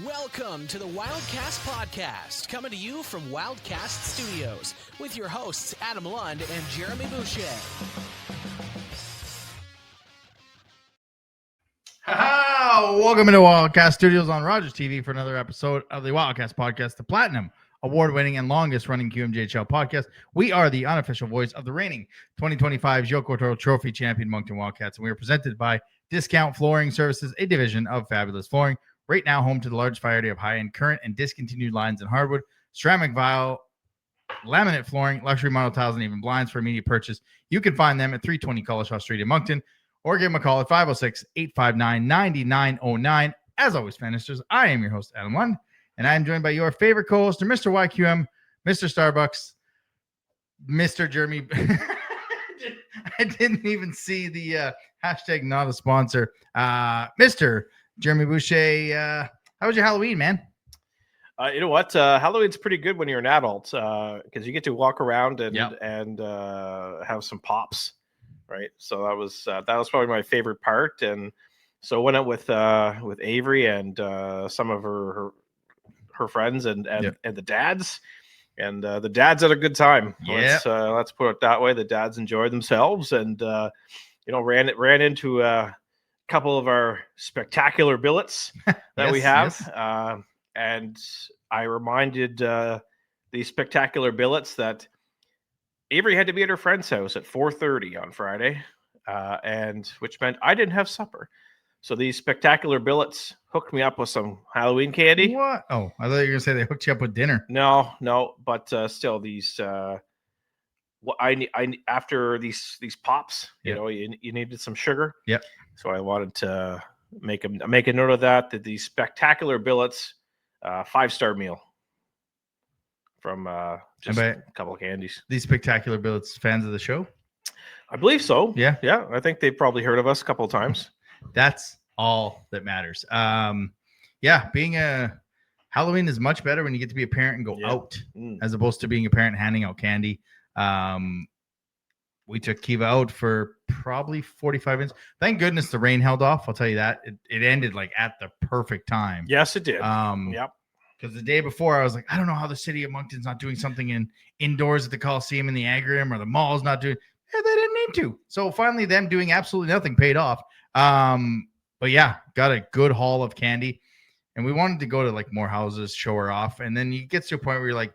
Welcome to the Wildcats podcast, coming to you from Wildcats Studios with your hosts Adam Lund and Jeremy Boucher. Welcome into Wildcats Studios on Rogers TV for another episode of the Wildcats podcast, the platinum award-winning and longest-running QMJHL podcast. We are the unofficial voice of the reigning 2025 Joko Trophy champion Moncton Wildcats, and we are presented by Discount Flooring Services, a division of Fabulous Flooring. Right now, home to the largest variety of high-end current and discontinued lines in hardwood, ceramic vinyl, laminate flooring, luxury model tiles, and even blinds for immediate purchase. You can find them at 320 Collishaw Street in Moncton, or give them a call at 506-859-9909. As always, Fanisters, I am your host, Adam Lund, and I am joined by your favorite co-host, Mr. YQM, Mr. Starbucks, Mr. Jeremy. I didn't even see the hashtag not a sponsor. Mr. Jeremy Boucher, how was your Halloween, man? You know what? Halloween's pretty good when you're an adult because you get to walk around and have some pops, right? So that was probably my favorite part. And so I went out with Avery and some of her friends and the dads. And the dads had a good time. Yeah. Let's put it that way. The dads enjoyed themselves and ran into couple of our spectacular billets that we have. Yes. And I reminded the spectacular billets that Avery had to be at her friend's house at 4:30 on Friday, and which meant I didn't have supper. So these spectacular billets hooked me up with some Halloween candy. What? Oh, I thought you were going to say they hooked you up with dinner. No, but still these I after these pops, yep. you needed some sugar. Yep. So I wanted to make a note of that these spectacular billets, 5-star meal from just a couple of candies. These spectacular billets, fans of the show? I believe so. Yeah. I think they've probably heard of us a couple of times. That's all that matters. Being a Halloween is much better when you get to be a parent and go out as opposed to being a parent handing out candy. We took Kiva out for probably 45 minutes. Thank goodness the rain held off. I'll tell you that. It ended like at the perfect time. Yes, it did. Yep. Because the day before I was like, I don't know how the city of Moncton's not doing something indoors at the Coliseum in the Agrium, or the mall's not doing. Yeah, they didn't need to. So finally, them doing absolutely nothing paid off. But yeah, got a good haul of candy, and we wanted to go to like more houses, show her off, and then you get to a point where you're like,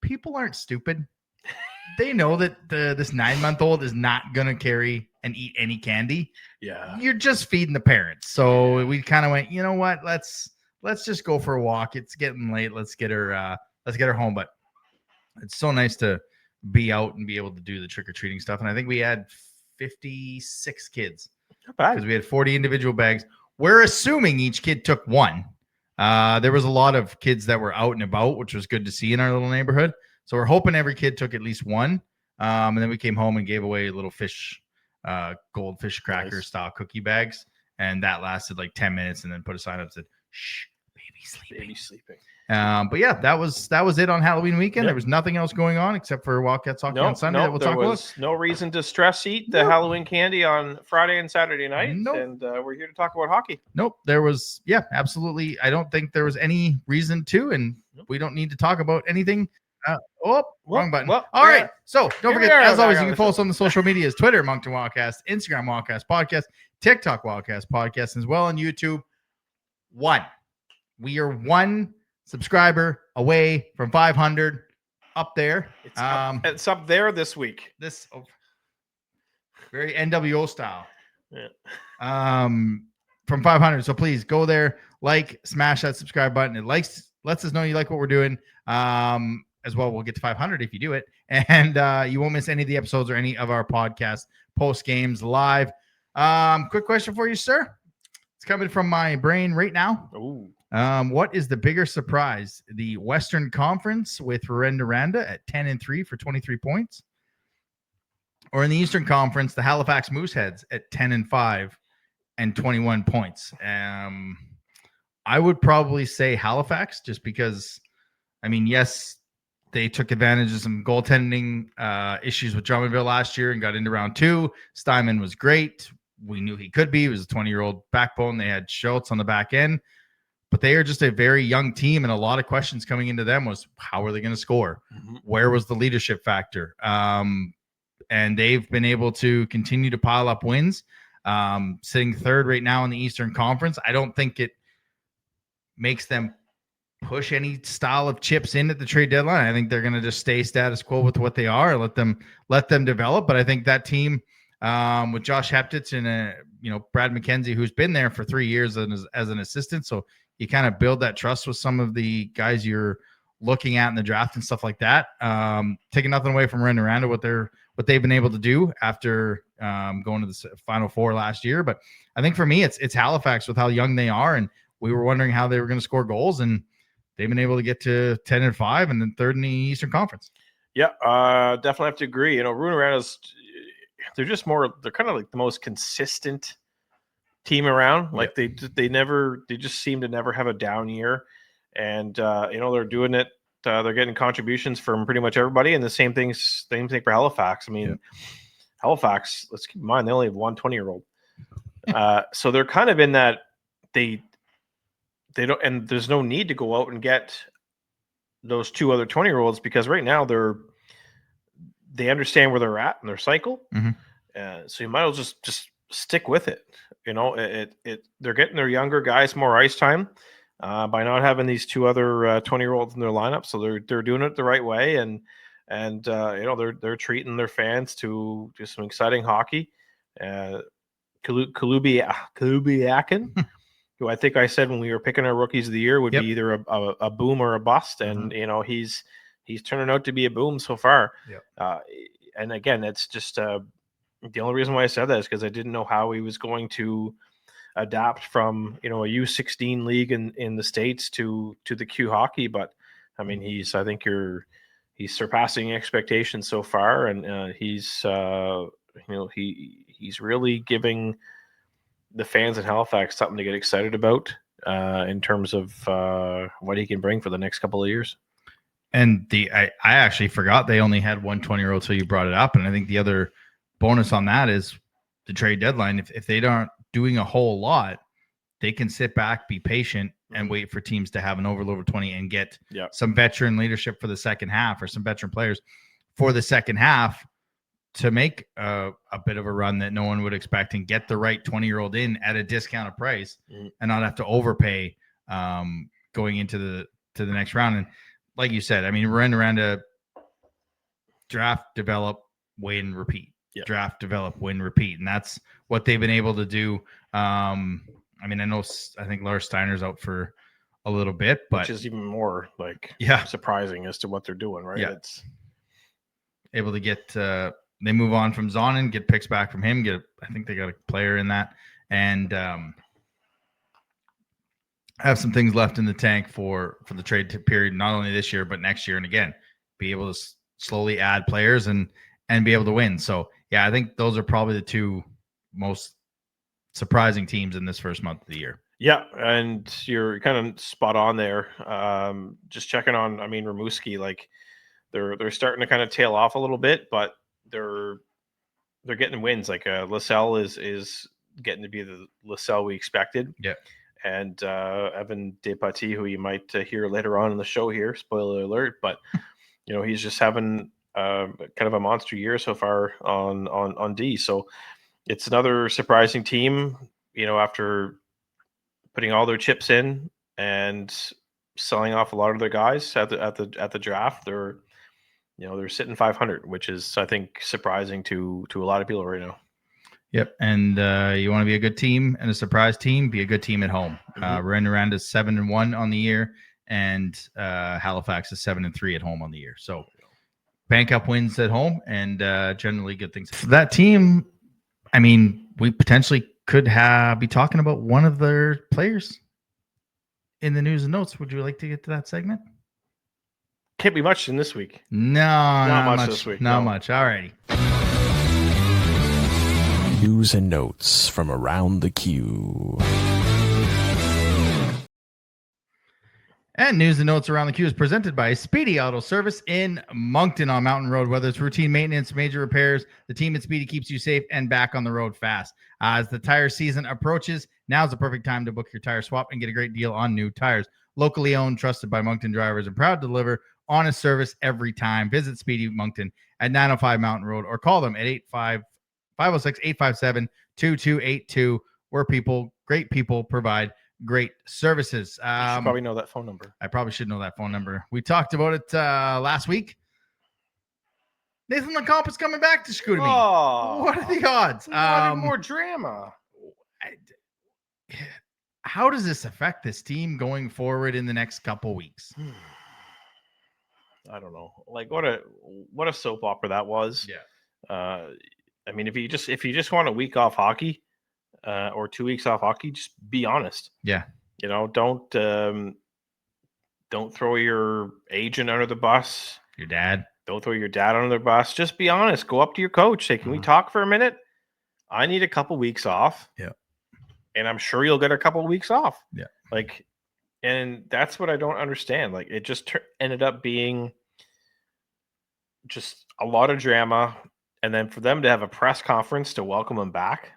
people aren't stupid. They know that this 9-month-old is not going to carry and eat any candy. Yeah. You're just feeding the parents. So we kind of went, you know what? Let's just go for a walk. It's getting late. Let's get her home. But it's so nice to be out and be able to do the trick-or-treating stuff. And I think we had 56 kids. Not bad. Because we had 40 individual bags. We're assuming each kid took one. There was a lot of kids that were out and about, which was good to see in our little neighborhood. So we're hoping every kid took at least one. And then we came home and gave away little goldfish cracker style cookie bags. And that lasted like 10 minutes, and then put a sign up that said, "Shh, baby's sleeping." But yeah, that was it on Halloween weekend. Yep. There was nothing else going on except for Wildcats hockey on Sunday that we'll talk about. No reason to stress eat the Halloween candy on Friday and Saturday night. Nope. And we're here to talk about hockey. Nope. There was, absolutely. I don't think there was any reason to, and we don't need to talk about anything. Wrong button. All right. So don't forget, as always, you can follow us on the social medias: Twitter, Moncton Wildcast; Instagram, Wildcast Podcast; TikTok, Wildcast Podcast, as well on YouTube. We are one subscriber away from 500 up there. It's up there this week. Very NWO style. Yeah. From 500. So please go there, smash that subscribe button. It lets us know you like what we're doing. As well, we'll get to 500 if you do it, and you won't miss any of the episodes or any of our podcast post games live. Quick question for you, sir. It's coming from my brain right now. Ooh. What is the bigger surprise? The Western Conference with Randa at 10-3 for 23 points, or in the Eastern Conference, the Halifax Mooseheads at 10-5 and 21 points? I would probably say Halifax, just because, yes, they took advantage of some goaltending issues with Drummondville last year and got into round 2. Steinman was great. We knew he could be. He was a 20-year-old backbone. They had Schultz on the back end. but they are just a very young team, and a lot of questions coming into them was, how are they going to score? Where was the leadership factor? And they've been able to continue to pile up wins, sitting third right now in the Eastern Conference. I don't think it makes them push any style of chips in at the trade deadline. I think they're going to just stay status quo with what they are, let them develop. But I think that team with Josh Heptitz and Brad McKenzie, who's been there for 3 years as an assistant, so you kind of build that trust with some of the guys you're looking at in the draft and stuff like that. Taking nothing away from Ren-Noranda, what they've been able to do after going to the Final Four last year. But I think for me, it's Halifax with how young they are, and we were wondering how they were going to score goals, and they've been able to get to 10-5 and then third in the Eastern Conference. Yeah, definitely have to agree. Ren-Noranda's, they're kind of like the most consistent team around. Like they just seem to never have a down year, and they're doing it. They're getting contributions from pretty much everybody, and the same thing for Halifax. I mean, Halifax, let's keep in mind, they only have one 20-year-old. So they're kind of in that they don't, and there's no need to go out and get those two other 20-year-olds, because right now they understand where they're at in their cycle. So you might as well just stick with it. They're getting their younger guys more ice time by not having these two other 20-year-olds in their lineup. So they're doing it the right way, and they're treating their fans to some exciting hockey. Kalubiakin, who I think I said when we were picking our rookies of the year would be either a boom or a bust, and he's turning out to be a boom so far. And again, it's just the only reason why I said that is because I didn't know how he was going to adapt from a U16 league in the States to the Q hockey. But I mean, he's surpassing expectations so far, and he's really giving the fans in Halifax something to get excited about in terms of what he can bring for the next couple of years. And I actually forgot they only had one 20-year-old till you brought it up. And I think the other bonus on that is the trade deadline. If they aren't doing a whole lot, they can sit back, be patient, and wait for teams to have an overload of 20 and get some veteran leadership for the second half, or some veteran players for the second half, to make a bit of a run that no one would expect, and get the right 20-year-old in at a discounted price and not have to overpay going into the next round. And like you said, I mean, Ren-Noranda, draft, develop, win, repeat. Draft, develop, win, repeat. And that's what they've been able to do. I mean, I think Lars Steiner's out for a little bit, but which is even more surprising as to what they're doing, right? It's able to get they move on from Zonin, get picks back from him, I think they got a player in that, and have some things left in the tank for the trade period, not only this year but next year, and again be able to slowly add players and be able to win. So I think those are probably the two most surprising teams in this first month of the year. Yeah, and you're kind of spot on there. Just checking on, I mean, Rimouski, like they're starting to kind of tail off a little bit, but they're getting wins. Like LaSalle is getting to be the LaSalle we expected. Yeah. And Evan Despatie, who you might hear later on in the show here, spoiler alert, but he's just having kind of a monster year so far on D. So it's another surprising team, after putting all their chips in and selling off a lot of their guys at the draft. They're sitting 500, which is, I think, surprising to a lot of people right now. Yep. And you want to be a good team and a surprise team, be a good team at home. Ren-Noranda is 7-1 on the year, and Halifax is 7-3 at home on the year. So bank up wins at home, and generally good things. For that team, I mean, we potentially could be talking about one of their players in the news and notes. Would you like to get to that segment? Can't be much in this week. No, not much this week. Not much. All righty. News and notes from around the Q. And news and notes around the queue is presented by Speedy Auto Service in Moncton on Mountain Road. Whether it's routine maintenance, major repairs, the team at Speedy keeps you safe and back on the road fast. As the tire season approaches, now's the perfect time to book your tire swap and get a great deal on new tires. Locally owned, trusted by Moncton drivers, and proud to deliver honest service every time. Visit Speedy Moncton at 905 Mountain Road or call them at 506-857-2282, where great people provide great services. You should probably know that phone number. I probably should know that phone number. We talked about it last week. Nathan Lecomte is coming back to Chicoutimi. Oh, what are the odds? More drama. How does this affect this team going forward in the next couple weeks? I don't know. Like what a soap opera that was. Yeah. I mean, if you just want a week off hockey, or 2 weeks off hockey, just be honest. Yeah. You know, don't throw your agent under the bus. Your dad. Don't throw your dad under the bus. Just be honest. Go up to your coach. Say, can we talk for a minute? I need a couple weeks off. Yeah. And I'm sure you'll get a couple of weeks off. Yeah. And that's what I don't understand. Like, it just ended up being just a lot of drama. And then for them to have a press conference to welcome him back.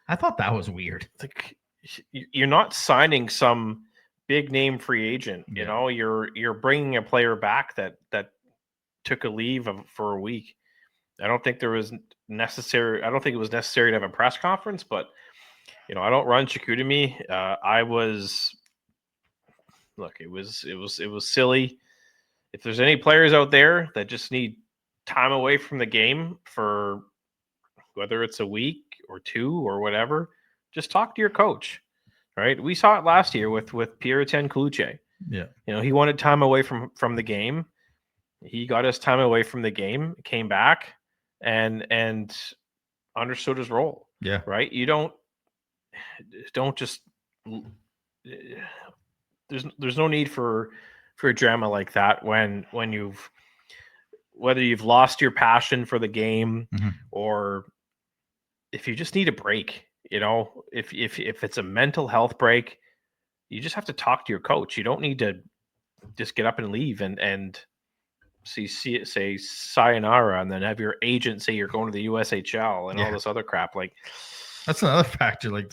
I thought that was weird. Like, you're not signing some big name free agent. Yeah. You know, you're bringing a player back that took a leave for a week. I don't think it was necessary to have a press conference, but you know, I don't run Chicoutimi. It was silly. If there's any players out there that just need time away from the game for whether it's a week or two or whatever, just talk to your coach, right? We saw it last year with Pierre-Étienne Cloutier. Yeah. You know, he wanted time away from the game. He got his time away from the game, came back and understood his role. Yeah. Right. You don't just, there's no need for a drama like that when whether you've lost your passion for the game or if you just need a break. You know, if it's a mental health break, you just have to talk to your coach. You don't need to just get up and leave and say sayonara and then have your agent say you're going to the USHL and all this other crap. Like, that's another factor. Like,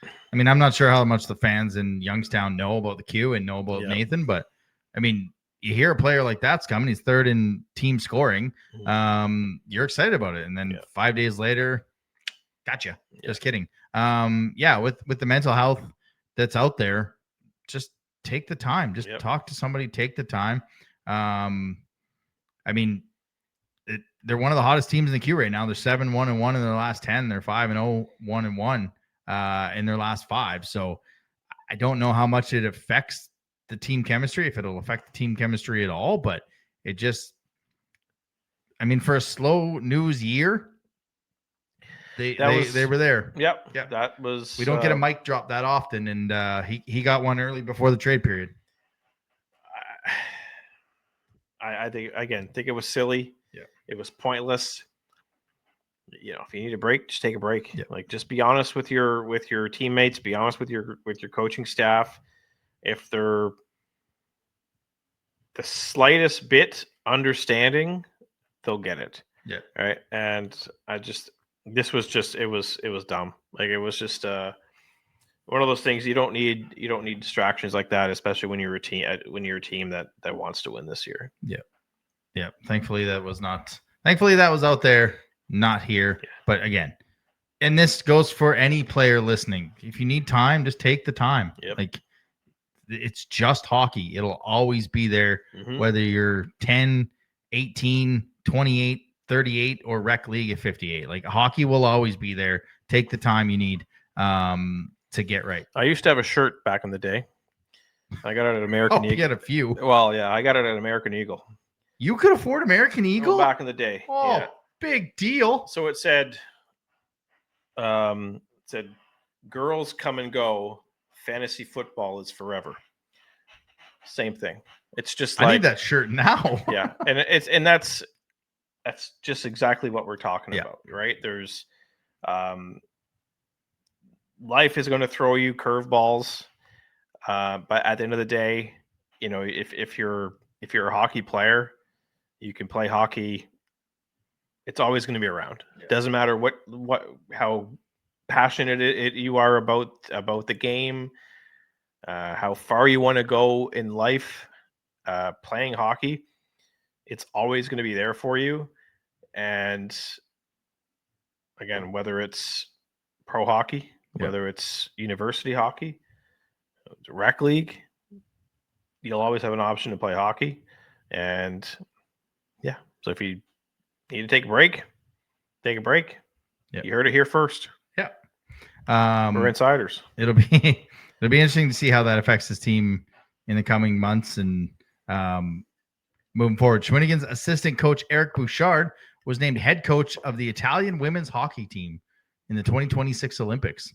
I mean, I'm not sure how much the fans in Youngstown know about the Q and know about Nathan, but I mean, you hear a player like that's coming, he's third in team scoring. You're excited about it. And then 5 days later, gotcha. Just kidding. With the mental health that's out there, just take the time. Just talk to somebody, take the time. I mean, they're one of the hottest teams in the Q right now. They're 7-1-1 in their last 10. They're 5-0, 1-1 in their last 5. So I don't know how much it affects the team chemistry, if it'll affect the team chemistry at all, but it just, I mean, for a slow news year, they were there. Yep. That was, we don't get a mic drop that often. And he got one early before the trade period. I think it was silly. Yeah. It was pointless. You know, if you need a break, just take a break. Yeah. Like, just be honest with your teammates, be honest with your coaching staff. If they're the slightest bit understanding, they'll get it. Yeah. Right. And this was just, it was dumb. Like, it was just one of those things you don't need distractions like that, especially when you're a team that wants to win this year. Yeah. Yeah. Thankfully that was out there, not here. Yeah. But again, and this goes for any player listening. If you need time, just take the time. Yep. Like, it's just hockey. It'll always be there, whether you're 10, 18, 28, 38, or rec league at 58. Like, hockey will always be there. Take the time you need to get right. I used to have a shirt back in the day. I got it at American Eagle. You had a few. Well, yeah, I got it at American Eagle. You could afford American Eagle? Back in the day. Oh, yeah. Big deal. So it said, girls come and go. Fantasy football is forever. Same thing. It's just like, I need that shirt now. Yeah. And that's just exactly what we're talking about, right? There's life is going to throw you curveballs. But at the end of the day, if you're a hockey player, you can play hockey. It's always going to be around. Yeah. Doesn't matter how passionate you are about the game, how far you want to go in life, playing hockey. It's always going to be there for you. And again, whether it's pro hockey, whether it's university hockey, rec league, you'll always have an option to play hockey. And so if you need to take a break, take a break. Yep. You heard it here first. Yeah. We're insiders. It'll be interesting to see how that affects his team in the coming months and moving forward. Shawinigan's assistant coach Eric Bouchard was named head coach of the Italian women's hockey team in the 2026 Olympics.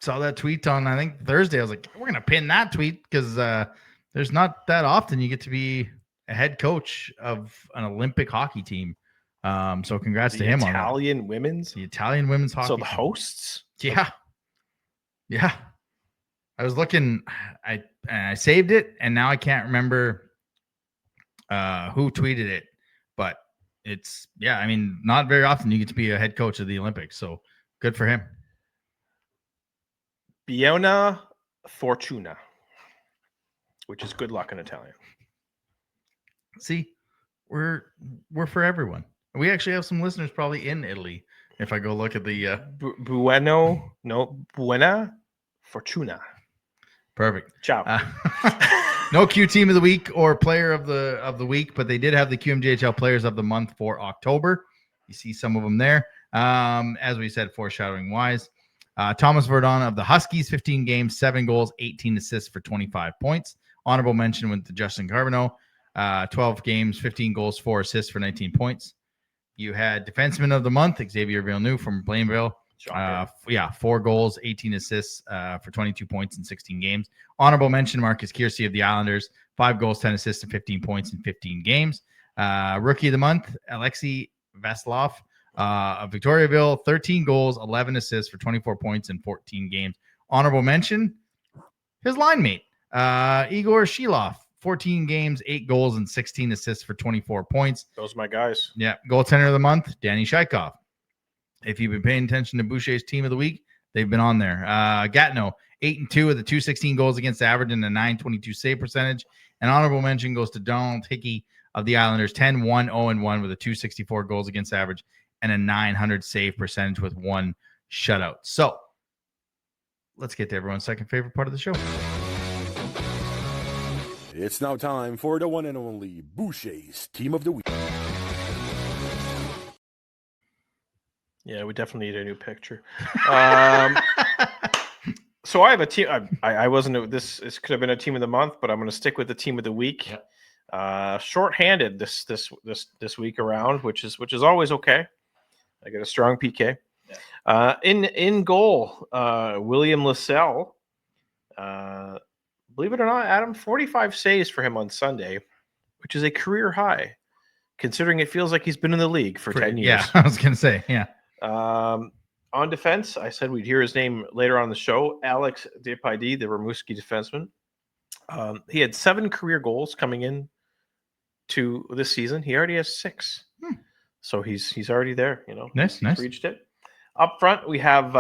Saw that tweet on, I think, Thursday. I was like, we're going to pin that tweet because there's not that often you get to be a head coach of an Olympic hockey team. So congrats to him on that. The Italian women's hockey. So the hosts? Yeah. Yeah. I was looking, I saved it, and now I can't remember who tweeted it, but it's, not very often you get to be a head coach of the Olympics. So good for him. Buona fortuna, which is good luck in Italian. See, we're for everyone. We actually have some listeners probably in Italy. If I go look at the buona fortuna. Perfect. Ciao. No Q team of the week or player of the week, but they did have the QMJHL players of the month for October. You see some of them there. As we said, foreshadowing wise, Thomas Verdon of the Huskies, 15 games, 7 goals, 18 assists for 25 points. Honorable mention went to Justin Carbonneau, 12 games, 15 goals, 4 assists for 19 points. You had defenseman of the month, Xavier Villeneuve from Blainville. 4 goals, 18 assists for 22 points in 16 games. Honorable mention, Marcus Kiersey of the Islanders, 5 goals, 10 assists, and 15 points in 15 games. Rookie of the month, Alexei Vasilov of Victoriaville, 13 goals, 11 assists for 24 points in 14 games. Honorable mention, his line mate, Igor Shilov, 14 games, 8 goals, and 16 assists for 24 points. Those are my guys. Yeah. Goaltender of the month, Danny Shaikov. If you've been paying attention to Boucher's team of the week, they've been on there. Gatineau, 8-2 with the 216 goals against average and a 922 save percentage. An honorable mention goes to Donald Hickey of the Islanders, 10-1-0-1 with a 264 goals against average and a 900 save percentage with 1 shutout. So let's get to everyone's second favorite part of the show. It's now time for the one and only Boucher's Team of the Week. Yeah, we definitely need a new picture. So I have a team. I wasn't. This could have been a team of the month, but I'm going to stick with the team of the week. Yep. Short-handed this week around, which is always okay. I got a strong PK. Yeah. In goal, William Lassell. Believe it or not, Adam, 45 saves for him on Sunday, which is a career high, considering it feels like he's been in the league for 10 years. Yeah, I was going to say, yeah. On defense, I said we'd hear his name later on the show. Alex Depaidi, the Rimouski defenseman. He had 7 career goals coming in to this season. He already has 6. So he's already there, Nice. Reached it. Up front, we have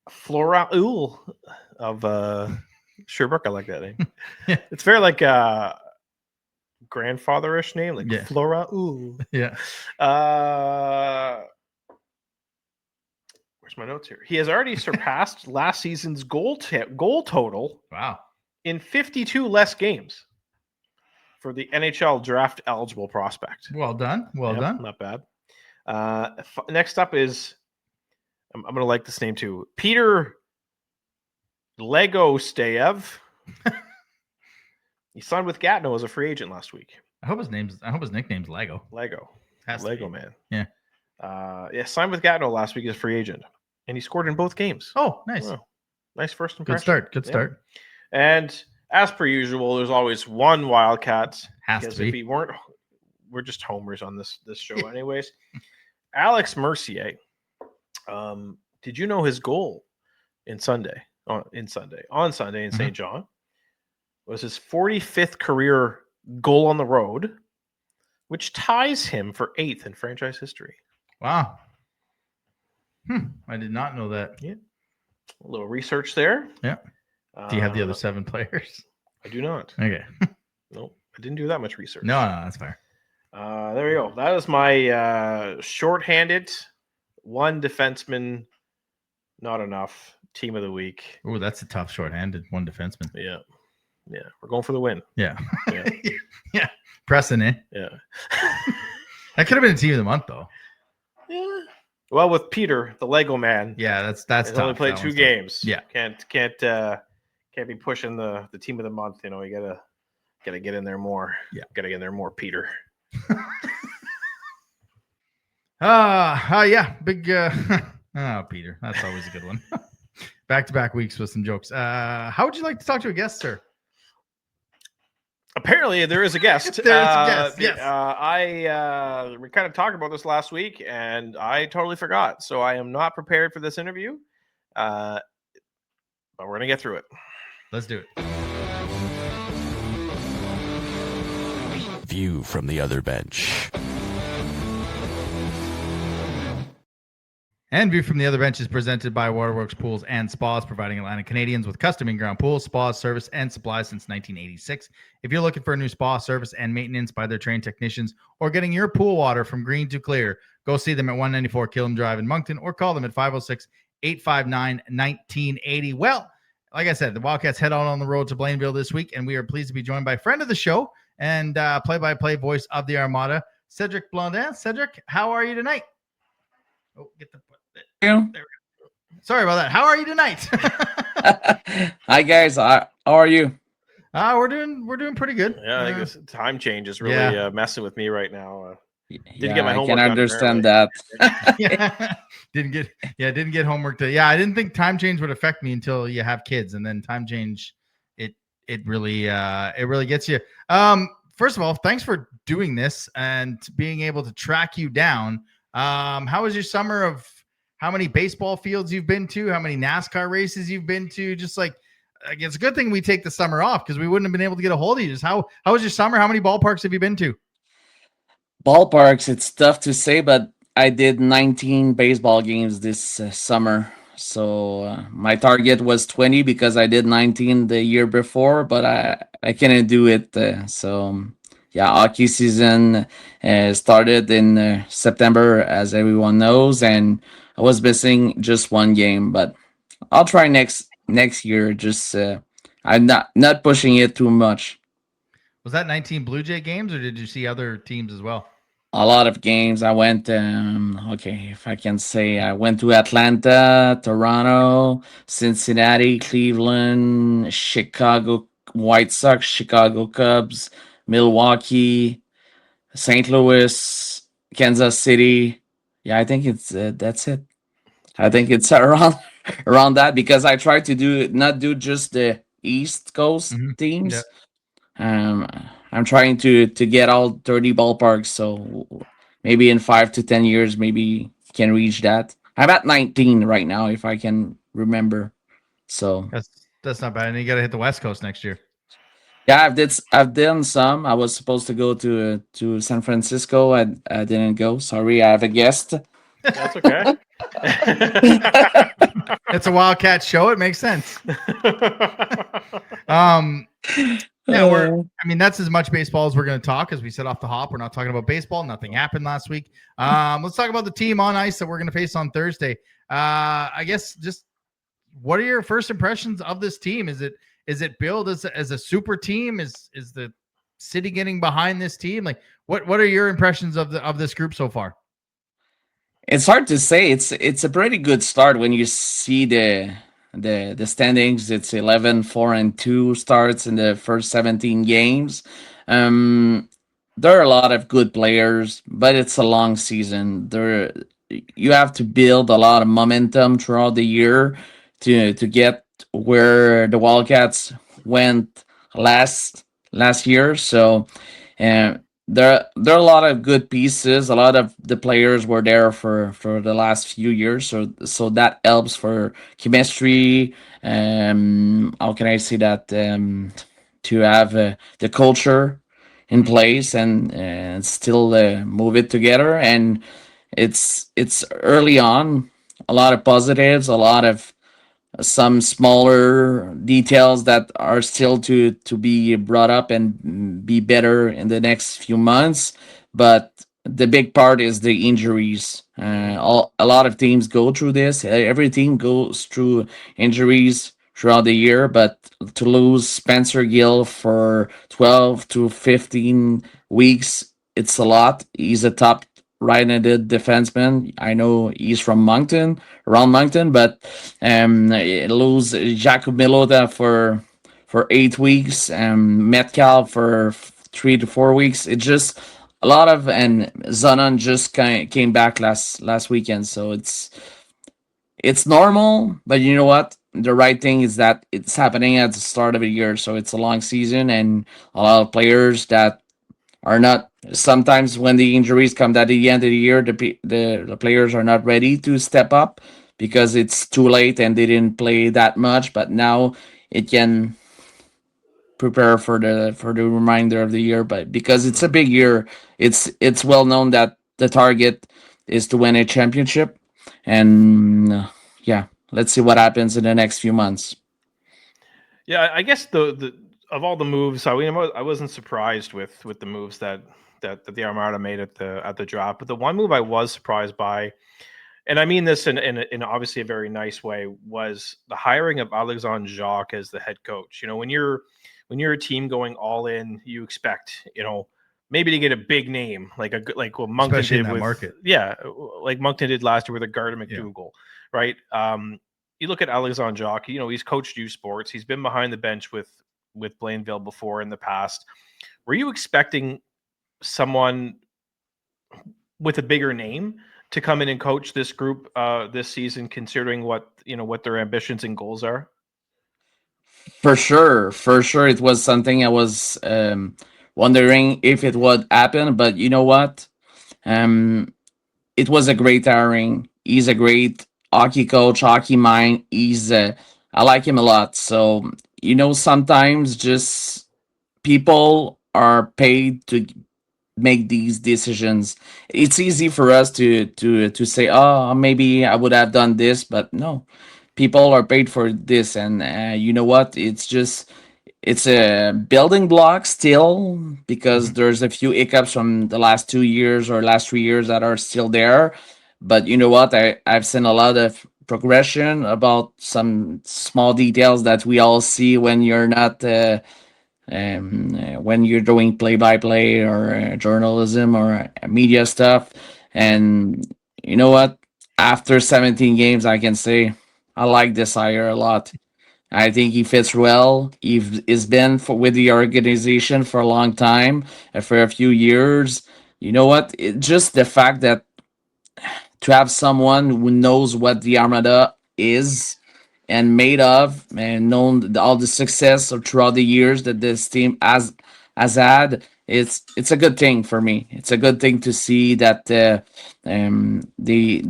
Flora Uhl of Sherbrooke. I like that name. Yeah. It's very like grandfather-ish name, like Flora Uhl. Yeah. Where's my notes here? He has already surpassed last season's goal total. Wow. In 52 less games for the NHL draft eligible prospect. Well done. Well done. Not bad. Next up is, I'm going to like this name too, Peter Lego Stayev. He signed with Gatineau as a free agent last week. I hope his nickname's Lego. Lego. Has Lego man. Yeah. Signed with Gatineau last week as a free agent. And he scored in both games. Oh, nice. Wow. Nice first impression. Good start. And as per usual, there's always one Wildcat. Has to be. If we're just homers on this show anyways. Alex Mercier. Did you know his goal in Sunday on Sunday in St. John. Was his 45th career goal on the road, which ties him for 8th in franchise history. Wow. I did not know that. Yeah. A little research there. Yeah. Do you have the other 7 players? I do not. Okay. Nope. I didn't do that much research. No, that's fair. There we go. That is my shorthanded, one defenseman, not enough, team of the week. Oh, that's a tough shorthanded, one defenseman. Yeah. Yeah. We're going for the win. Yeah. Yeah. Yeah. Pressing it. Yeah. That could have been a team of the month, though. Yeah. Well, with Peter, the Lego man. Yeah, that's tough. He's only played 2 games. Yeah. Can't be pushing the team of the month. You gotta get in there more. Yeah. Gotta get in there more, Peter. Yeah. Big Peter. That's always a good one. Back-to-back weeks with some jokes. How would you like to talk to a guest, sir? Apparently, there is a guest. There's a guest. Yes. We kind of talked about this last week, and I totally forgot. So I am not prepared for this interview. But we're gonna get through it. Let's do it. View from the other bench. And View from the Other Bench is presented by Waterworks Pools and Spas, providing Atlantic Canadians with custom in-ground pools, spas, service, and supplies since 1986. If you're looking for a new spa service and maintenance by their trained technicians, or getting your pool water from green to clear, go see them at 194 Killam Drive in Moncton, or call them at 506-859-1980. Well, like I said, the Wildcats head out on the road to Blainville this week, and we are pleased to be joined by friend of the show and play-by-play voice of the Armada, Cedrik Blondin. Cedrik, how are you tonight? Oh, get the... There we go. Sorry about that. How are you tonight? Hi guys, how are you? We're doing pretty good. Yeah, I think this time change is really messing with me right now. Didn't get my homework I can done, understand that. Didn't get homework done. Yeah, I didn't think time change would affect me until you have kids, and then time change it really gets you. First of all, thanks for doing this and being able to track you down. How was your summer of how many baseball fields you've been to, how many NASCAR races you've been to? Just like it's a good thing we take the summer off because we wouldn't have been able to get a hold of you. Just how was your summer? How many ballparks have you been to? Ballparks, it's tough to say, but I did 19 baseball games this summer. So my target was 20 because I did 19 the year before, but I couldn't do it. Yeah, hockey season started in September, as everyone knows, and I was missing just one game, but I'll try next year. Just I'm not pushing it too much. Was that 19 Blue Jay games, or did you see other teams as well? A lot of games. I went. Okay, if I can say, I went to Atlanta, Toronto, Cincinnati, Cleveland, Chicago White Sox, Chicago Cubs, Milwaukee, St. Louis, Kansas City. Yeah, I think it's that's it. I think it's around that because I try to not do just the East Coast teams. Yeah. I'm trying to get all 30 ballparks, so maybe in 5 to 10 years, maybe can reach that. I'm at 19 right now, if I can remember. So that's not bad. And you got to hit the West Coast next year. Yeah, I've done some. I was supposed to go to San Francisco. I didn't go. Sorry, I have a guest. That's okay. It's a Wildcat show. It makes sense. That's as much baseball as we're going to talk. As we said off the hop, we're not talking about baseball. Nothing happened last week. Let's talk about the team on ice that we're going to face on Thursday. I guess just what are your first impressions of this team? Is it billed as a super team? Is the city getting behind this team? Like, what are your impressions of this group so far? It's hard to say. It's a pretty good start when you see the standings. It's 11-4-2 starts in the first 17 games. There are a lot of good players, but it's a long season. You have to build a lot of momentum throughout the year to get where the Wildcats went last year. So there are a lot of good pieces. A lot of the players were there for the last few years, so that helps for chemistry. How can I say that? To have the culture in place and still move it together. And it's early on. A lot of positives. A lot of some smaller details that are still to be brought up and be better in the next few months. But the big part is the injuries. A lot of teams go through this. Every team goes through injuries throughout the year. But to lose Spencer Gill for 12 to 15 weeks, it's a lot. He's a top right-handed defenseman. I know he's from Moncton, around Moncton, but lose Jacob Milota for 8 weeks, Metcalf for 3 to 4 weeks. It just a lot of, and Zanon just came back last weekend, so it's normal. But you know what? The right thing is that it's happening at the start of the year, so it's a long season, and a lot of players that are not. Sometimes when the injuries come at the end of the year, the players are not ready to step up because it's too late and they didn't play that much. But now it can prepare for the remainder of the year. But because it's a big year, it's well known that the target is to win a championship. And yeah, let's see what happens in the next few months. Yeah, I guess the of all the moves, I wasn't surprised with the moves that the Armada made at the draft. But the one move I was surprised by, and I mean this in obviously a very nice way, was the hiring of Alexandre Jacques as the head coach. When you're a team going all in, you expect maybe to get a big name like what Moncton Especially in did that with market. Yeah, like Moncton did last year with a Garda McDougall, right? You look at Alexandre Jacques. He's coached U Sports. He's been behind the bench with Blainville before in the past. Were you expecting someone with a bigger name to come in and coach this group this season, considering what their ambitions and goals are? For sure, it was something I was wondering if it would happen. But you know what? Um, it was a great hiring. He's a great hockey coach, hockey mind. I like him a lot. So sometimes just people are paid to make these decisions. It's easy for us to say, "Oh, maybe I would have done this," but no, people are paid for this, and you know what? It's a building block still because Mhm. there's a few hiccups from the last 2 years or last 3 years that are still there. But you know what? I've seen a lot of progression about some small details that we all see when you're not. When you're doing play-by-play or journalism or media stuff. And you know what? After 17 games, I can say I like this hire a lot. I think he fits well. He's been with the organization for a long time, for a few years. You know what? Just the fact that to have someone who knows what the Armada is and made of and known all the success of throughout the years that this team has had, it's a good thing for me. It's a good thing to see that they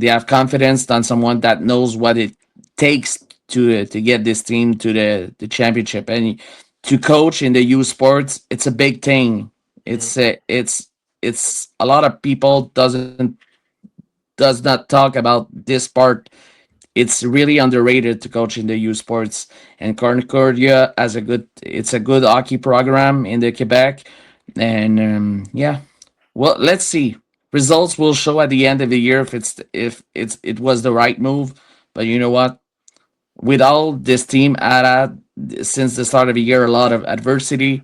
have confidence on someone that knows what it takes to get this team to the championship. And to coach in the U Sports, it's a big thing. Mhm. It's a lot of people does not talk about this part. It's really underrated to coach in the U Sports. And Concordia has it's a good hockey program in the Quebec. And yeah, well, let's see. Results will show at the end of the year if it was the right move. But you know what? With all this team had since the start of the year, a lot of adversity.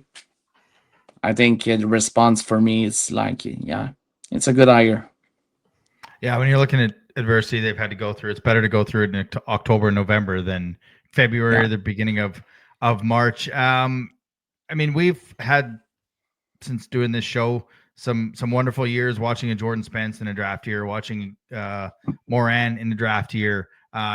I think the response for me is like, yeah, it's a good hire. Yeah, when you're looking at adversity they've had to go through, it's better to go through it in October, November than February, Yeah. or the beginning of March. I mean, we've had, since doing this show, some wonderful years watching a Jordan Spence in a draft year, watching Moran in the draft year.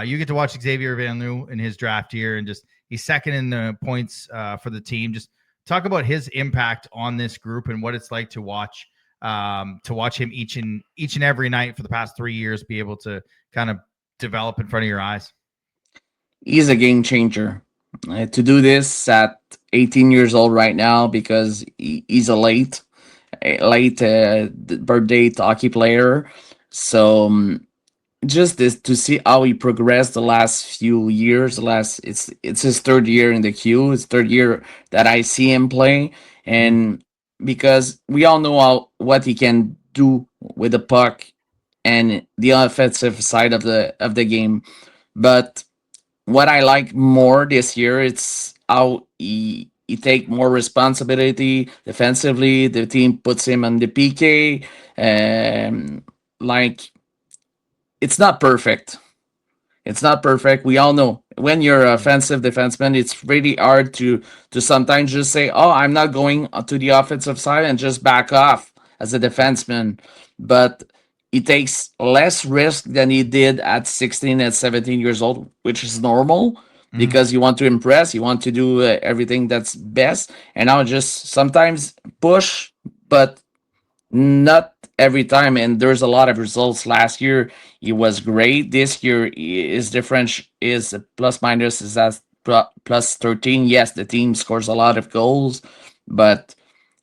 You get to watch Xavier Van Loo in his draft year, and just he's second in the points for the team. Just talk about his impact on this group and what it's like to watch him each and every night for the past 3 years be able to kind of develop in front of your eyes. He's a game changer. To do this at 18 years old right now, because he's a late birthday hockey player. So just this to see how he progressed the last few years. It's his third year in the queue. It's third year that I see him play, and because we all know what he can do with the puck and the offensive side of the game, but what I like more this year, it's how he take more responsibility defensively. The team puts him on the PK. Like, it's not perfect. It's not perfect. We all know when you're an offensive defenseman, it's really hard to sometimes just say, "Oh, I'm not going to the offensive side," and just back off as a defenseman. But he takes less risk than he did at 16 and 17 years old, which is normal because you want to impress, you want to do everything that's best, and now just sometimes push, but not every time. And there's a lot of results. Last year he was great. This year his difference is plus minus is at plus 13. Yes, the team scores a lot of goals, but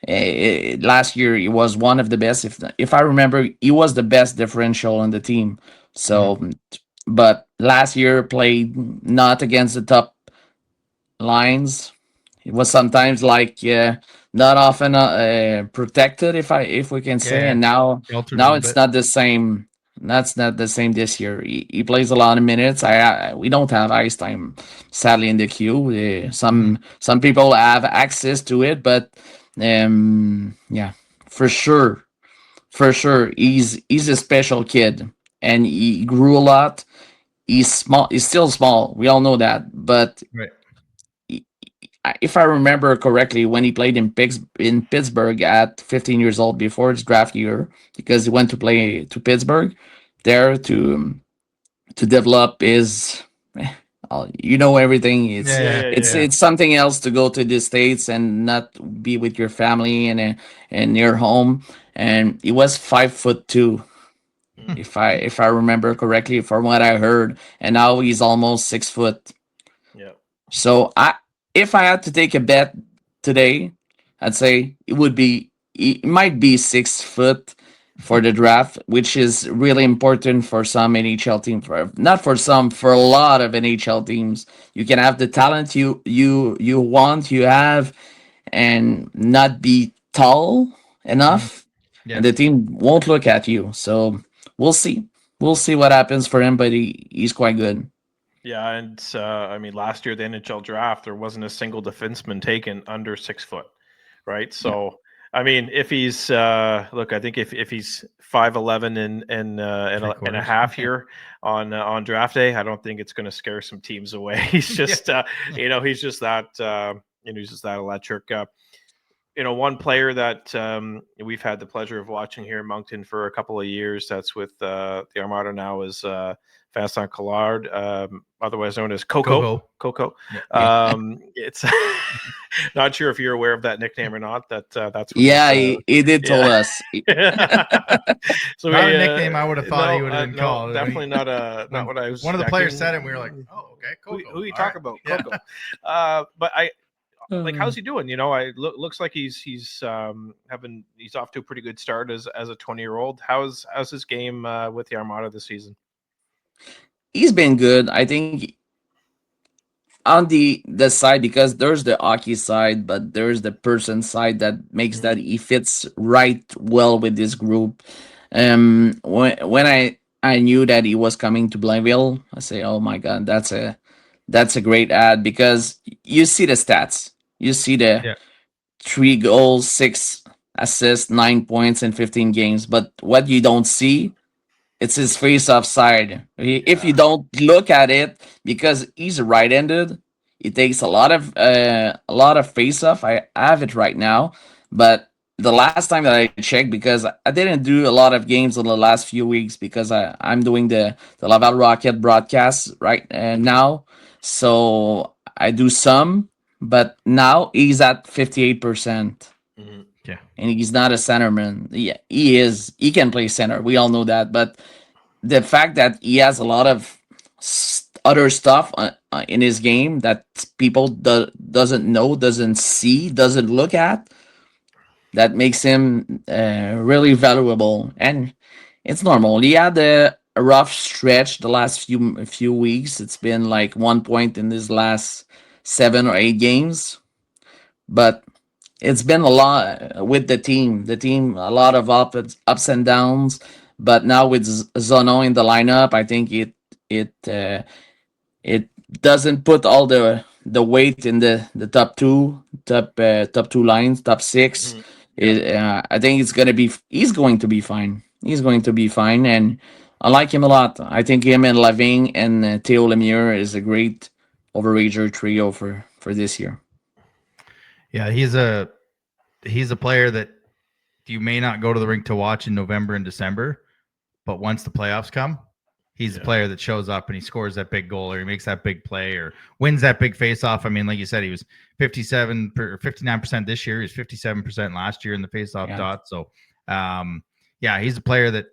last year he was one of the best. If I remember, he was the best differential on the team. So, but last year played not against the top lines. It was sometimes like not often protected, if we can say. And now it's not the same. That's not the same this year. He plays a lot of minutes. We don't have ice time, sadly, in the queue. Some people have access to it, but yeah, for sure, he's a special kid, and he grew a lot. He's small. He's still small. We all know that, but if I remember correctly, when he played in Pittsburgh at 15 years old before his draft year, because he went to play to Pittsburgh there to develop his, everything. It's something else to go to the States and not be with your family and near home. And he was 5'2", if I remember correctly from what I heard, and now he's almost 6 foot. Yeah. So if I had to take a bet today, I'd say it might be 6 foot for the draft, which is really important for some NHL teams. Not for some, for a lot of NHL teams. You can have the talent you have, and not be tall enough, and the team won't look at you. So we'll see. We'll see what happens for him, but he's quite good. Yeah, and I mean, last year the NHL draft, there wasn't a single defenseman taken under 6 foot, right? So, I mean, if he's I think if he's 5'11" and a half here on draft day, I don't think it's going to scare some teams away. He's just he's just that he's just that electric. One player that we've had the pleasure of watching here in Moncton for a couple of years, that's with the Armada now, is Vincent Collard, otherwise known as Coco. It's not sure if you're aware of that nickname or not. That's what he did tell us. So not a nickname I would have thought he would have been called. Definitely not what I was. One of the players said it, and we were like, "Oh, okay, Coco." Who you talk about, Coco? But like, how's he doing? Looks like he's off to a pretty good start as a 20-year-old. How's his game with the Armada this season? He's been good. I think on the side, because there's the hockey side, but there's the person side that makes that he fits right well with this group. When I knew that he was coming to Blainville, I say, oh my God, that's a great ad, because you see the stats. You see the 3 goals, 6 assists, 9 points in 15 games. But what you don't see, it's his face-off side. If you don't look at it, because he's right-handed, he takes a lot of face-off. I have it right now, but the last time that I checked, because I didn't do a lot of games in the last few weeks because I'm doing the Laval Rocket broadcast right now, so I do some, but now he's at 58%. Mhm. Yeah. And he's not a centerman. Yeah, he is. He can play center. We all know that. But the fact that he has a lot of other stuff in his game that people doesn't know, doesn't see, doesn't look at, that makes him really valuable. And it's normal. He had a rough stretch the last few weeks. It's been like 1 point in his last 7 or 8 games, but it's been a lot with the team. The team, a lot of ups and downs. But now with Zono in the lineup, I think it doesn't put all the weight in the top two lines, top 6. Mhm. Yeah. I think he's going to be fine. He's going to be fine, and I like him a lot. I think him and Laving and Theo Lemieux is a great overager trio for this year. Yeah, he's a player that you may not go to the rink to watch in November and December, but once the playoffs come, he's a player that shows up and he scores that big goal or he makes that big play or wins that big face-off. I mean, like you said, he was 59% this year. He was 57% last year in the face-off dot. So, he's a player that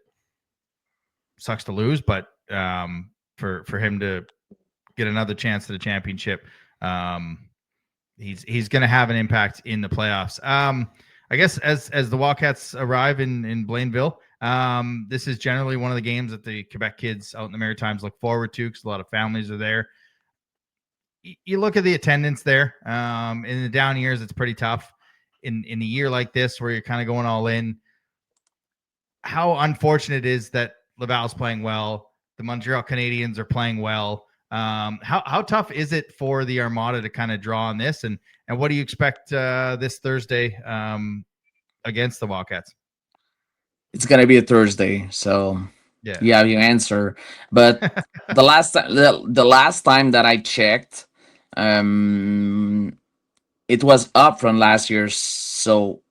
sucks to lose, but for him to get another chance at the championship, he's going to have an impact in the playoffs. I guess as the Wildcats arrive in Blainville, this is generally one of the games that the Quebec kids out in the Maritimes look forward to because a lot of families are there. You look at the attendance there. In the down years, it's pretty tough. In a year like this, where you're kind of going all in, how unfortunate it is that Laval's playing well. The Montreal Canadiens are playing well. How tough is it for the Armada to kind of draw on this, and what do you expect this Thursday against the Wildcats? It's gonna be a Thursday, so you have your answer. But the last time that I checked, it was up from last year, so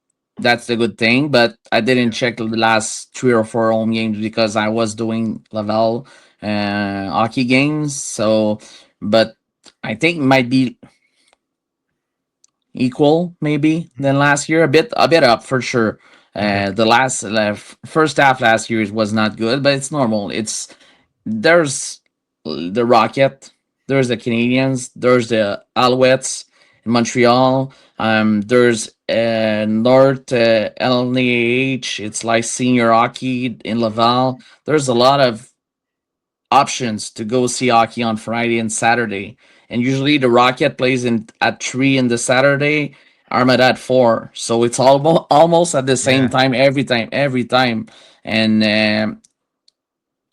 that's the good thing. But I didn't check the last 3 or 4 home games because I was doing Laval hockey games. So, but I think it might be equal maybe than last year, a bit up for sure. The last first half last year was not good, but it's normal. There's the Rocket, there's the Canadians, there's the Alouettes in Montreal. There's North LNAH. It's like senior hockey in Laval. There's a lot of options to go see hockey on Friday and Saturday. And usually the Rocket plays at 3 in the Saturday, Armada at 4. So it's almost at the same time every time. And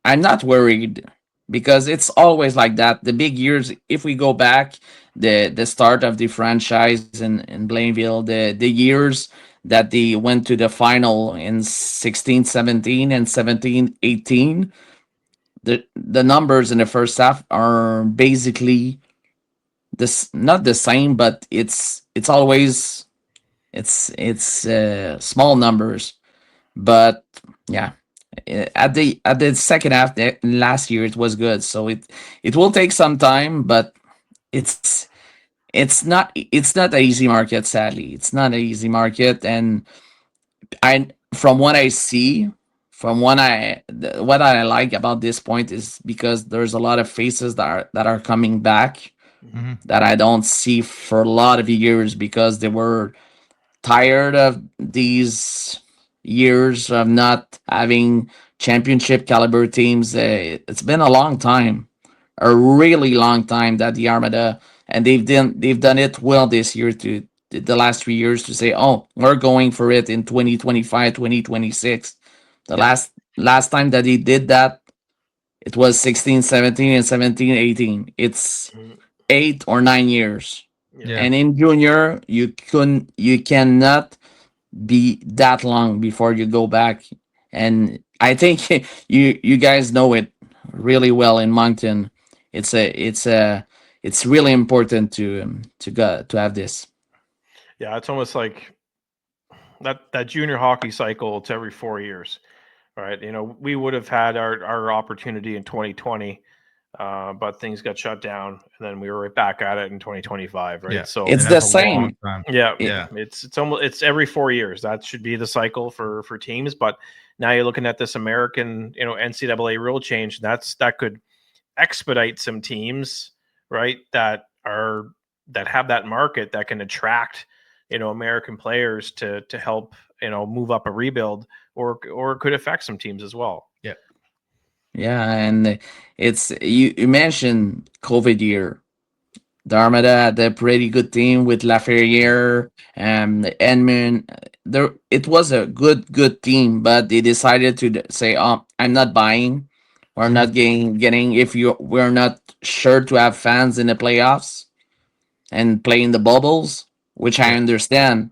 I'm not worried because it's always like that. The big years, if we go back, the start of the franchise in Blainville, the years that they went to the final in 16-17 and 17-18, the numbers in the first half are basically this, not the same, but it's always small numbers. But yeah, at the second half last year it was good, so it will take some time, but it's not an easy market. Sadly, it's not an easy market. And from what I see, what I like about this point is because there's a lot of faces that are coming back that I don't see for a lot of years because they were tired of these years of not having championship caliber teams. It's been a long time, a really long time that the Armada, and they've done it well this year, to the last 3 years, to say, oh, we're going for it in 2025, 2026. The last time that they did that, it was 16-17 and 17-18. It's 8 or 9 years. And in junior, you cannot be that long before you go back. And I think you guys know it really well in Moncton. It's really important to have this. Yeah, it's almost like that junior hockey cycle. It's every 4 years, right? You know, we would have had our opportunity in 2020 but things got shut down, and then we were right back at it in 2025, right? Yeah. So It's And the that's a long same. time. yeah, Yeah. it's every 4 years. That should be the cycle for teams. But now you're looking at this American, NCAA rule change. That could expedite some teams, right? That have that market that can attract, American players to help, move up a rebuild, or it could affect some teams as well. Yeah, and it's you mentioned COVID year. The Armada had a pretty good team with Laferriere and Edmund. There, it was a good team, but they decided to say, "Oh, I'm not buying. We're not getting. If we're not sure to have fans in the playoffs and playing the bubbles, which I understand,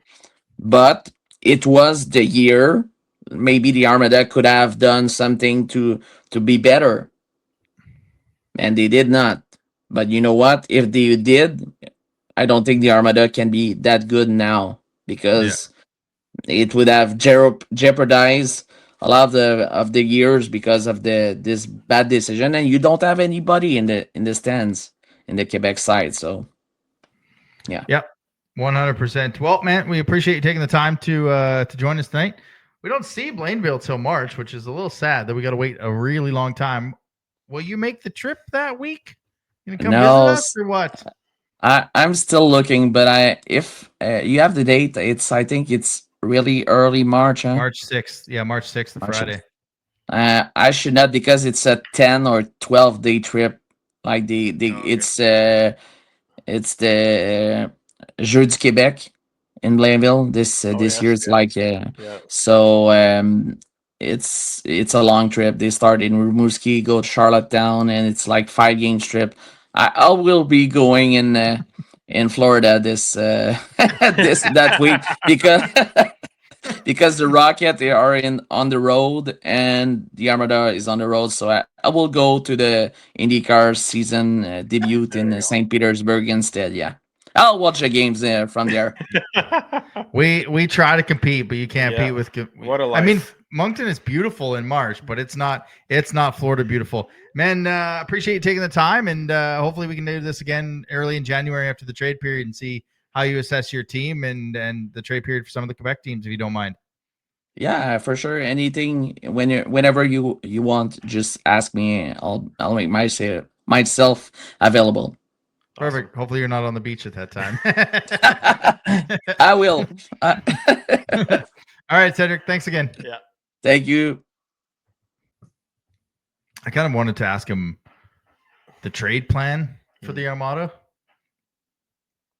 but it was the year. Maybe the Armada could have done something to be better, and they did not. But you know what? If they did, I don't think the Armada can be that good now because it would have jeopardized a lot of the years because of this bad decision, and you don't have anybody in the stands in the Quebec side. So, yeah. Yep. 100%. Well, man, we appreciate you taking the time to join us tonight. We don't see Blainville till March, which is a little sad that we got to wait a really long time. Will you make the trip that week? You gonna come No, visit us or what? I'm still looking, but if you have the date, I think it's really early March, huh? March 6th. Yeah, March 6th, the March Friday. 6th. I should not because it's a 10 or 12-day trip. Like Okay. it's the Jeux du Québec in Blainville this Yes, year. It's yes. like Yeah. so it's a long trip. They start in Rimouski, go to Charlottetown, and it's like 5 game trip. I will be going in Florida this that week because the Rocket, they are on the road and the Armada is on the road. So I will go to the IndyCar season debut There in you go. St. Petersburg instead. Yeah, I'll watch the games from there. We try to compete, but you can't Yeah. compete with. What a I mean, life. Moncton is beautiful in March, but it's not Florida beautiful. Man, appreciate you taking the time, and hopefully we can do this again early in January after the trade period and see how you assess your team and the trade period for some of the Quebec teams, if you don't mind. Yeah, for sure. Anything whenever you want, just ask me. I'll make myself available. Perfect. Hopefully you're not on the beach at that time. I will. All right, Cedrik. Thanks again. Yeah. Thank you. I kind of wanted to ask him the trade plan for the Armada,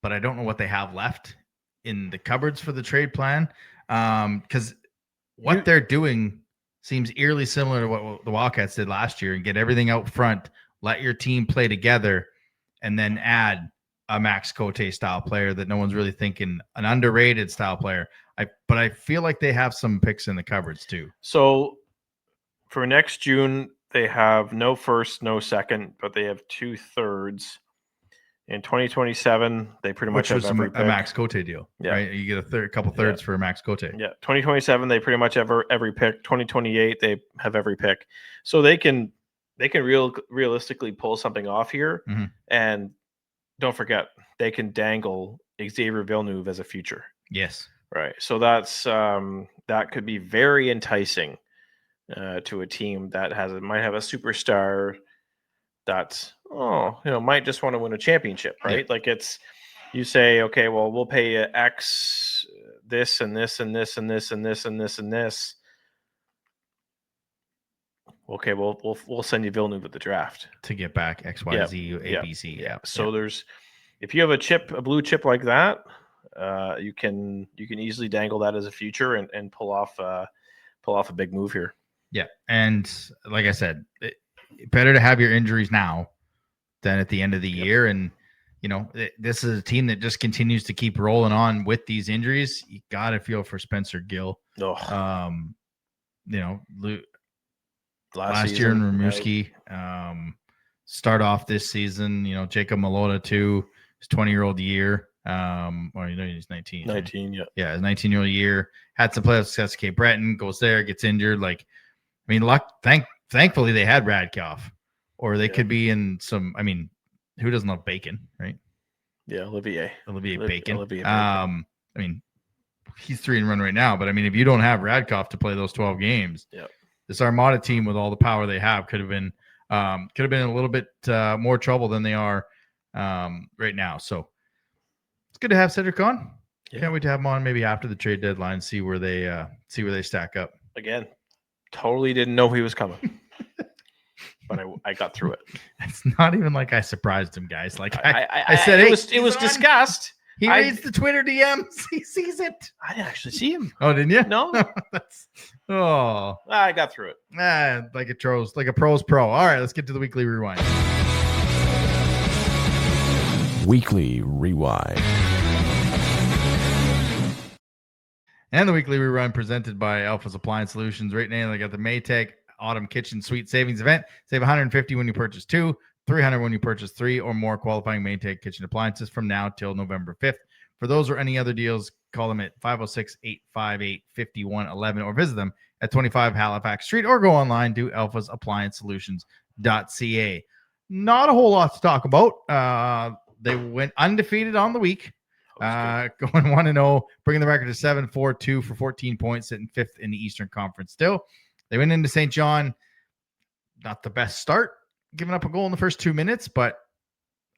but I don't know what they have left in the cupboards for the trade plan. Because what they're doing seems eerily similar to what the Wildcats did last year, and get everything out front, let your team play together, and then add a Max Cote style player that no one's really thinking, an underrated style player. But I feel like they have some picks in the cupboards too. So for next June, they have no first, no second, but they have 2/3. In 2027, they pretty much have every pick. A Max Cote deal, right? You get a couple thirds for a Max Cote. Yeah, 2027, they pretty much have every pick. 2028, they have every pick. So they can realistically pull something off here. Mm-hmm. And don't forget, they can dangle Xavier Villeneuve as a future. Yes. Right. So that's that could be very enticing to a team that might have a superstar that might just want to win a championship, right? Yeah. Like you say, okay, well, we'll pay you X, this and this and this and this and this and this and this. Okay, we'll send you Villeneuve at the draft to get back X, Y, Z, A, B, C. Yeah. So if you have a blue chip like that, you can easily dangle that as a future and pull off a big move here. Yeah, and like I said, better to have your injuries now than at the end of the year. And this is a team that just continues to keep rolling on with these injuries. You got to feel for Spencer Gill. Oh. Last year in Rimouski, start off this season. Jacob Malota too. His 20-year-old year. He's 19. 19, right? Yeah, his 19-year-old year. Had some playoff success. Cape Breton goes there, gets injured. Thankfully they had Radkoff, or they could be in some. I mean, who doesn't love bacon, right? Yeah, Olivier Bacon. Olivier Bacon. I mean, he's 3-1 right now, but I mean, if you don't have Radkoff to play those 12 games, this Armada team with all the power they have could have been a little bit more trouble than they are right now. So it's good to have Cedrik on. Yeah. Can't wait to have him on maybe after the trade deadline, see where they stack up. Again, totally didn't know he was coming. But I got through it. It's not even like I surprised him, guys. Like I said, it was discussed. He reads the Twitter DMs. He sees it. I didn't actually see him. Oh, didn't you? No. I got through it. Like a pro's pro. All right, let's get to the weekly rewind. Weekly rewind. And the weekly rewind presented by Alphas Appliance Solutions. Right now, they got the Maytag Autumn Kitchen Suite Savings Event. Save $150 when you purchase 2, $300 when you purchase 3 or more qualifying Maytag kitchen appliances from now till November 5th. For those or any other deals, call them at 506-858-5111 or visit them at 25 Halifax Street or go online to alphasappliancesolutions.ca. Not a whole lot to talk about. They went undefeated on the week. Going 1-0, bringing the record to 7-4-2 for 14 points, sitting 5th in the Eastern Conference still. They went into St. John, not the best start, giving up a goal in the first 2 minutes, but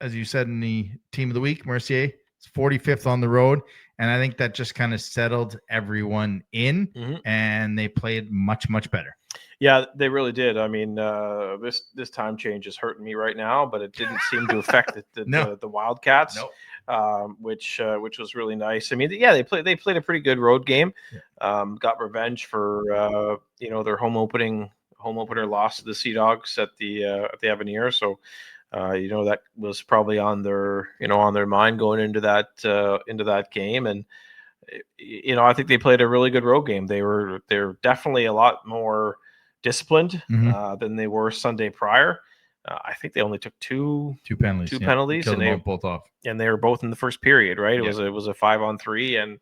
as you said in the team of the week, Mercier is 45th on the road, and I think that just kind of settled everyone in, and they played much, much better. Yeah, they really did. I mean, this time change is hurting me right now, but it didn't seem to affect the Wildcats. Nope. Which was really nice. I mean, they played a pretty good road game. Got revenge for their home opener loss to the Sea Dogs at the Avenir. So that was probably on their mind going into that game. And I think they played a really good road game. They're definitely a lot more disciplined than they were Sunday prior. I think they only took two penalties, and they both off. And they were both in the first period, right? It was a 5-on-3,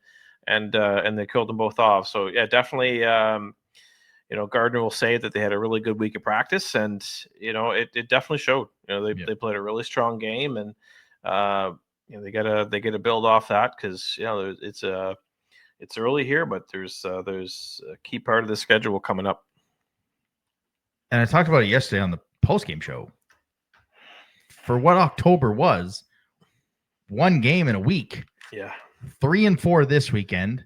and they killed them both off. So yeah, definitely. Gardner will say that they had a really good week of practice, and it definitely showed. They played a really strong game, and they gotta build off that because it's early here, but there's a key part of the schedule coming up. And I talked about it yesterday on the post-game show. For what October was, one game in a week. Yeah. 3-4 this weekend,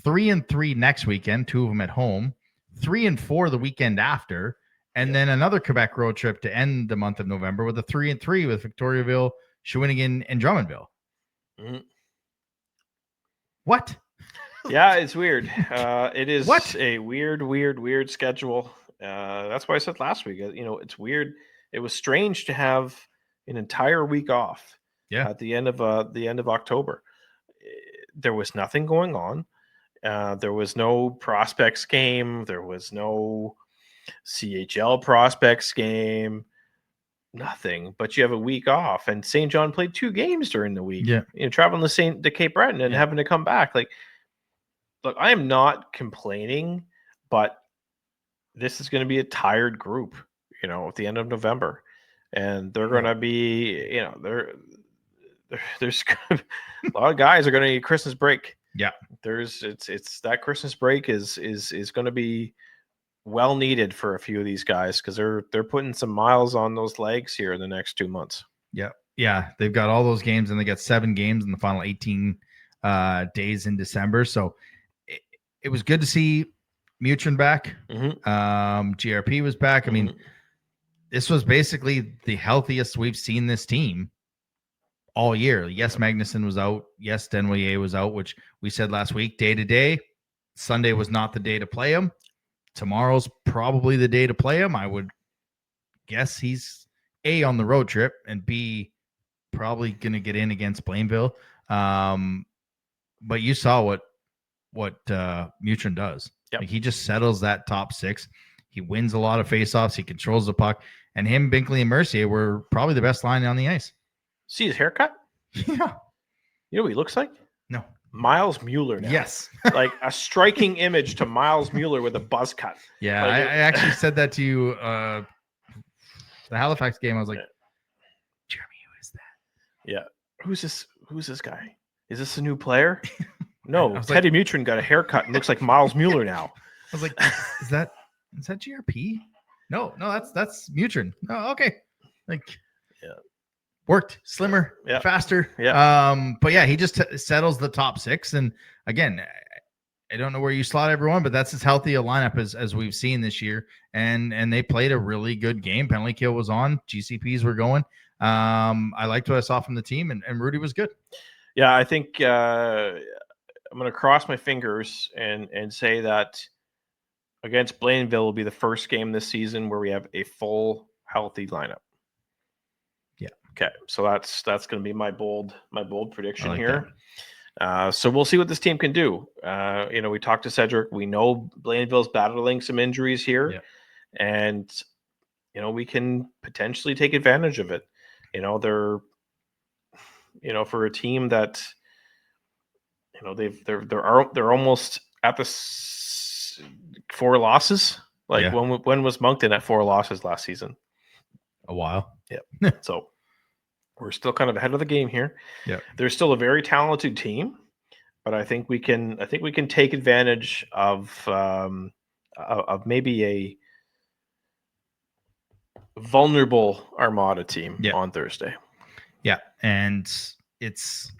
3-3 next weekend, 2 of them at home, 3-4 the weekend after, and then another Quebec road trip to end the month of November with a 3-3 with Victoriaville, Shawinigan, and Drummondville. What? Yeah, it's weird. It is a weird schedule. That's why I said last week, it's weird. It was strange to have an entire week off at the end of October. There was nothing going on. There was no prospects game. There was no CHL prospects game. Nothing. But you have a week off, and St. John played 2 games during the week. Yeah, traveling to Cape Breton and having to come back. Like, look, I am not complaining, but this is going to be a tired group, at the end of November, and they're going to be, there's a lot of guys are going to need Christmas break. Yeah, it's that Christmas break is going to be well needed for a few of these guys because they're putting some miles on those legs here in the next 2 months. Yeah, they've got all those games, and they got 7 games in the final 18 days in December. So it was good to see Moncton back. GRP was back. I mean, this was basically the healthiest we've seen this team all year. Yes, Magnuson was out. Yes, Denwillier was out, which we said last week. Day to day, Sunday was not the day to play him. Tomorrow's probably the day to play him. I would guess he's A, on the road trip, and B, probably going to get in against Blainville. But you saw what Moncton does. Like, he just settles that top 6. He wins a lot of faceoffs. He controls the puck. And him, Binkley, and Mercier were probably the best line on the ice. See his haircut? Yeah. You know what he looks like? No. Miles Mueller now. Yes. Like a striking image to Miles Mueller with a buzz cut. Yeah, like I actually said that to you the Halifax game, I was like, Yeah. Jeremy, who is that? Yeah. Who's this guy? Is this a new player? I No, was Teddy Mutrin got a haircut and looks like Miles Mueller now. I was like, is that GRP? No, that's Mutrin. Oh, okay. Like, Yeah. Worked slimmer, Yeah. faster. Yeah. But yeah, he just settles the top 6. And again, I don't know where you slot everyone, but that's as healthy a lineup as we've seen this year. And they played a really good game. Penalty kill was on. GCPs were going. I liked what I saw from the team, and Rudy was good. Yeah, I think I'm going to cross my fingers and say that against Blainville will be the first game this season where we have a full healthy lineup. Yeah. Okay, so that's going to be my bold prediction like here. So we'll see what this team can do. We talked to Cedrik. We know Blainville's battling some injuries here, and we can potentially take advantage of it. They're for a team that they're almost at the 4 losses. Like when was Moncton at 4 losses last season? A while. Yeah. So we're still kind of ahead of the game here. Yeah. They're still a very talented team, but I think we can take advantage of maybe a vulnerable Armada team on Thursday. Yeah, and it's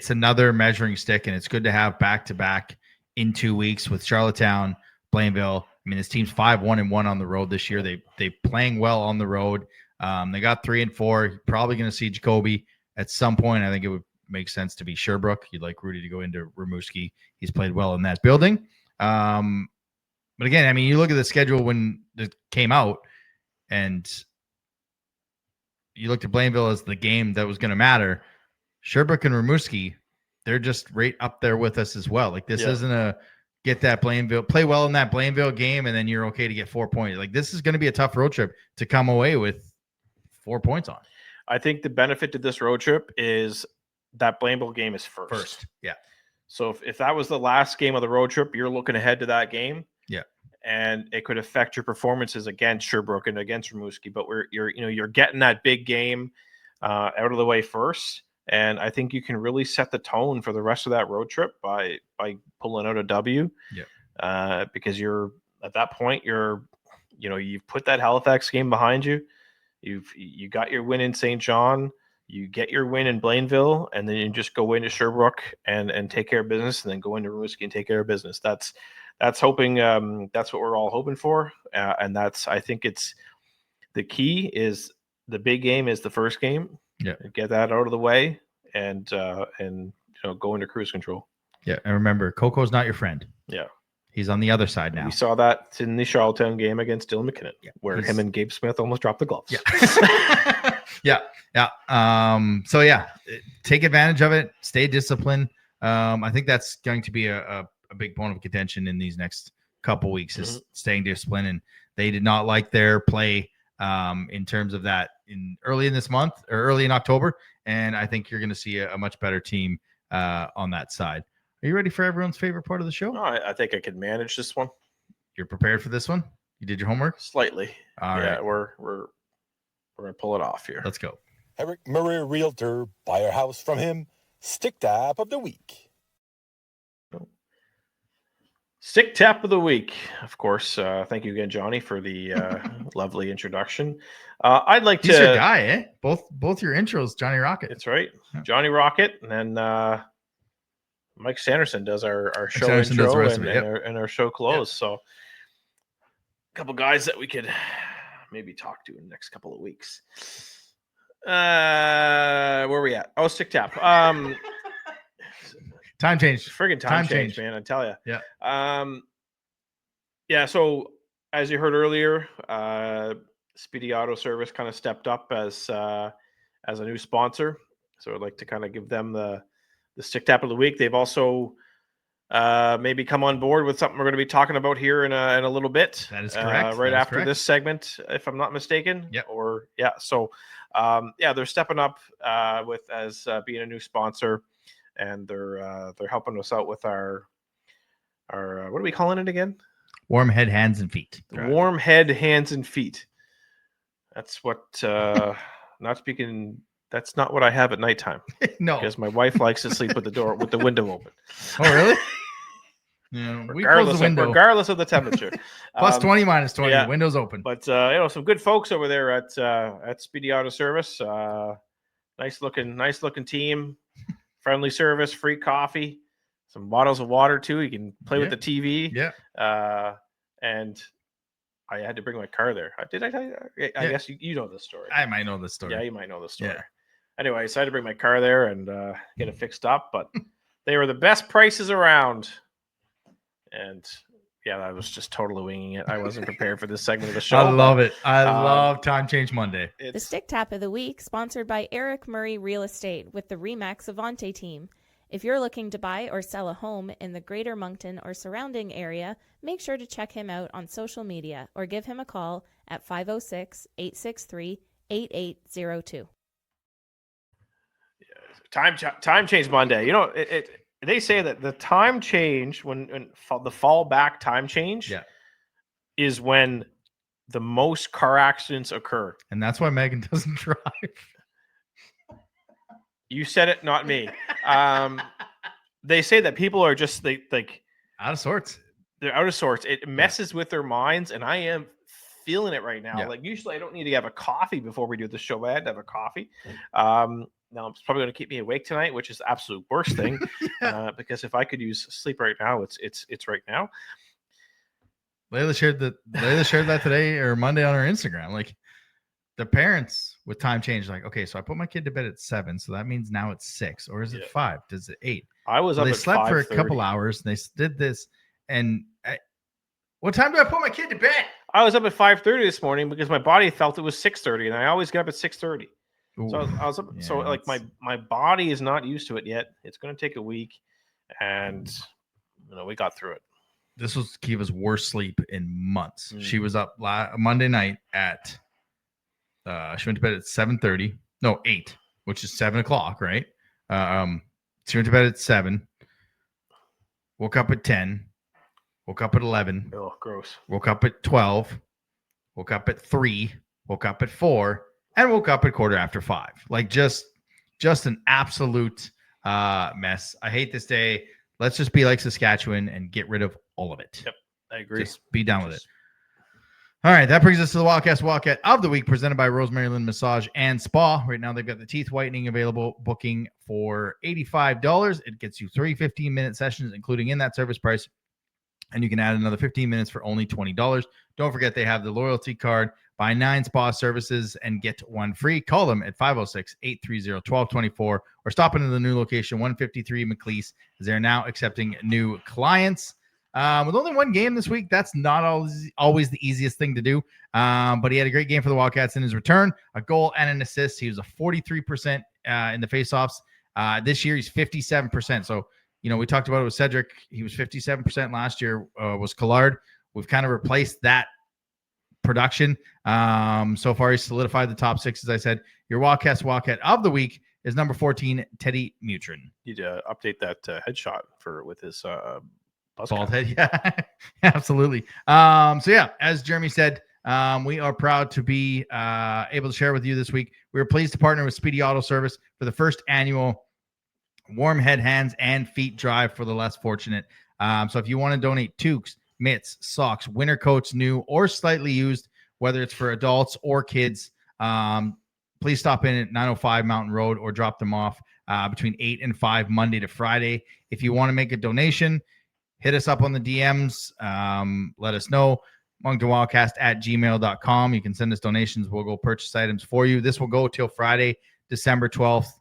another measuring stick, and it's good to have back-to-back in 2 weeks with Charlottetown, Blainville. I mean, this team's 5-1-1 on the road this year. They playing well on the road. They got 3-4. Probably going to see Jacoby at some point. I think it would make sense to be Sherbrooke. You'd like Rudy to go into Rimouski. He's played well in that building. But again, I mean, you look at the schedule when it came out, and you looked at Blainville as the game that was going to matter. Sherbrooke and Rimouski, they're just right up there with us as well. Like, this isn't a get that Blainville, play well in that Blainville game, and then you're okay to get 4 points. Like, this is going to be a tough road trip to come away with 4 points on. I think the benefit to this road trip is that Blainville game is first. Yeah. So if that was the last game of the road trip, you're looking ahead to that game. Yeah. And it could affect your performances against Sherbrooke and against Rimouski, but you're getting that big game out of the way first. And I think you can really set the tone for the rest of that road trip by pulling out a W. Yeah. Because you're at that point, you've put that Halifax game behind you. You got your win in St. John. You get your win in Blainville, and then you just go into Sherbrooke and take care of business, and then go into Rimouski and take care of business. That's hoping. That's what we're all hoping for, and I think it's the key is the big game is the first game. Yeah, get that out of the way, and go into cruise control. Yeah, and remember, Coco's not your friend. Yeah, he's on the other side now. We saw that in the Charlottetown game against Dylan McKinnon, where him and Gabe Smith almost dropped the gloves. Yeah. So take advantage of it. Stay disciplined. I think that's going to be a big point of contention in these next couple weeks is staying disciplined. And they did not like their play in terms of that early in this month or early in October. And I think you're going to see a much better team on that side. Are you ready for everyone's favorite part of the show? No, I think I can manage this one. You're prepared for this one? You did your homework? Slightly. All right. We're going to pull it off here. Let's go. Eric Murray, Realtor. Buy your house from him. Stick Tap of the Week. Stick Tap of the Week. Of course. Thank you again, Johnny, for the lovely introduction. I'd like He's to... your guy, eh? Both your intros, Johnny Rocket. That's right. Yeah. Johnny Rocket, and then Mike Sanderson does our show Sanderson intro does the rest of it, and our show close. Yep. So a couple guys that we could maybe talk to in the next couple of weeks. Where are we at? Oh, Stick Tap. Time change. Friggin' time change, man. I tell you. Yeah. So as you heard earlier, Speedy Auto Service kind of stepped up as a new sponsor. So I'd like to kind of give them the Stick Tap of the Week. They've also maybe come on board with something we're going to be talking about here in a little bit. That is correct. Right after this segment, if I'm not mistaken. Yep. So they're stepping up with as being a new sponsor, and they're helping us out with our what are we calling it again? Warm head, hands, and feet. Warm head, hands, and feet. That's what. Not speaking. That's not what I have at nighttime. No, because my wife likes to sleep with the window open. Oh, really? Yeah, we close the window. Regardless of the temperature. Plus 20, minus 20. Yeah. Window's open. But some good folks over there at Speedy Auto Service. Nice looking team. Friendly service, free coffee, some bottles of water too. You can play with the TV. Yeah. And I had to bring my car there. Did I tell you that? I guess you know this story. I might know this story. Yeah, you might know the story. Yeah. Anyway, so I had to bring my car there and get it fixed up, but they were the best prices around. And yeah, I was just totally winging it. I wasn't prepared for this segment of the show. I love it. I love Time Change Monday. The Stick Tap of the Week, sponsored by Eric Murray Real Estate with the Remax Avante team. If you're looking to buy or sell a home in the Greater Moncton or surrounding area, make sure to check him out on social media or give him a call at 506-863-8802. Time Change Monday. They say that the time change when the fall back time change is when the most car accidents occur. And that's why Megan doesn't drive. You said it, not me. They say that people are just like out of sorts. They're out of sorts. It messes with their minds, and I am feeling it right now. Like usually I don't need to have a coffee before we do the show, but I had to have a coffee. Now it's probably going to keep me awake tonight, which is the absolute worst thing. Because if I could use sleep right now, it's right now. Layla shared that today or Monday on her Instagram. Like the parents with time change, like, okay, so I put my kid to bed at 7, so that means now it's 6, or is it 5? Does it 8? I was up. They at slept 5:30. for a couple hours and they did this. And what time do I put my kid to bed? I was up at 5:30 this morning because my body felt it was 6:30, and I always get up at 6:30. So I was up. So like my body is not used to it yet. It's going to take a week, and we got through it. This was Kiva's worst sleep in months. She was up Monday night at. She went to bed at 7:30. No, 8, which is 7 o'clock, right? She went to bed at 7. Woke up at 10. Woke up at 11. Oh, gross. Woke up at 12. Woke up at 3. Woke up at 4. And woke up at 5:15. Like just an absolute mess. I hate this day. Let's just be like Saskatchewan and get rid of all of it. Yep, I agree. Just be done with it. All right, that brings us to the Wildcats Wildcat of the Week, presented by Rosemary Lynn Massage and Spa. Right now, they've got the teeth whitening available, booking for $85. It gets you 3 15-minute sessions, including in that service price. And you can add another 15 minutes for only $20. Don't forget they have the loyalty card. Buy 9 spa services and get 1 free. Call them at 506-830-1224 or stop into the new location, 153 McLeese, as they're now accepting new clients. With only 1 game this week, that's not always the easiest thing to do. But he had a great game for the Wildcats in his return, a goal and an assist. He was a 43% in the faceoffs. This year, he's 57%. So, we talked about it with Cedrik. He was 57% last year, was Collard. We've kind of replaced that production. So far, he's solidified the top 6, as I said. Your Wildcat of the Week is number 14, Teddy Mutrin. Need to update that headshot with his bald head. Yeah, absolutely. As Jeremy said, we are proud to be able to share with you this week. We are pleased to partner with Speedy Auto Service for the first annual Warm Head, Hands, and Feet Drive for the less fortunate. So if you want to donate toques, mitts, socks, winter coats, new or slightly used, whether it's for adults or kids, please stop in at 905 Mountain Road or drop them off between 8 and 5 Monday to Friday. If you want to make a donation, hit us up on the DMs. Let us know. monctonwildcast@gmail.com. You can send us donations. We'll go purchase items for you. This will go till Friday, December 12th.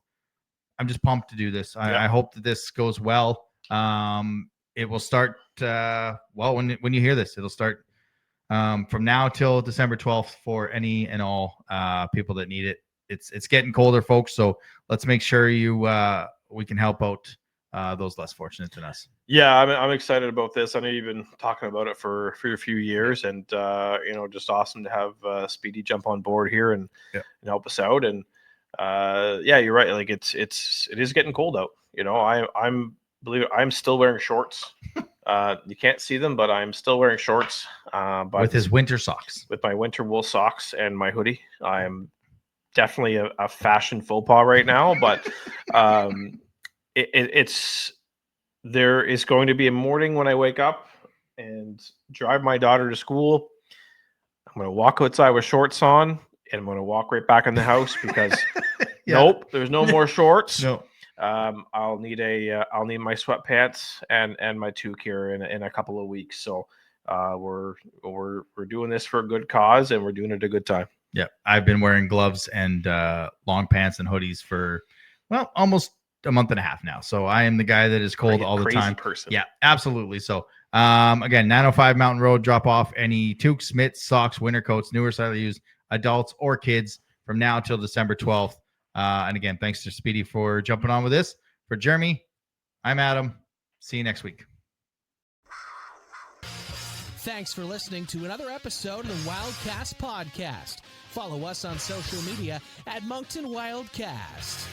I'm just pumped to do this. I hope that this goes well. It will start, when you hear this, it'll start from now till December 12th for any and all people that need it. It's getting colder, folks, so let's make sure we can help out those less fortunate than us. Yeah, I'm excited about this. I know you've been talking about it for a few years, and just awesome to have Speedy jump on board here and help us out. And you're right. Like it is getting cold out. I'm still wearing shorts You can't see them, but I'm still wearing shorts. But with his winter socks. With my winter wool socks and my hoodie. I am definitely a fashion faux pas right now, but there is going to be a morning when I wake up and drive my daughter to school. I'm going to walk outside with shorts on, and I'm going to walk right back in the house because nope, there's no more shorts. No. I'll need my sweatpants and my toque here in a couple of weeks. So we're doing this for a good cause, and we're doing it at a good time. Yeah, I've been wearing gloves and long pants and hoodies for almost a month and a half now. So I am the guy that is cold all the time. Person. Yeah, absolutely. So again, 905 Mountain Road, drop off any toques, mitts, socks, winter coats, newer style to use, adults or kids from now till December 12th. And again, thanks to Speedy for jumping on with this. For Jeremy, I'm Adam. See you next week. Thanks for listening to another episode of the Wildcast Podcast. Follow us on social media at Moncton Wildcast.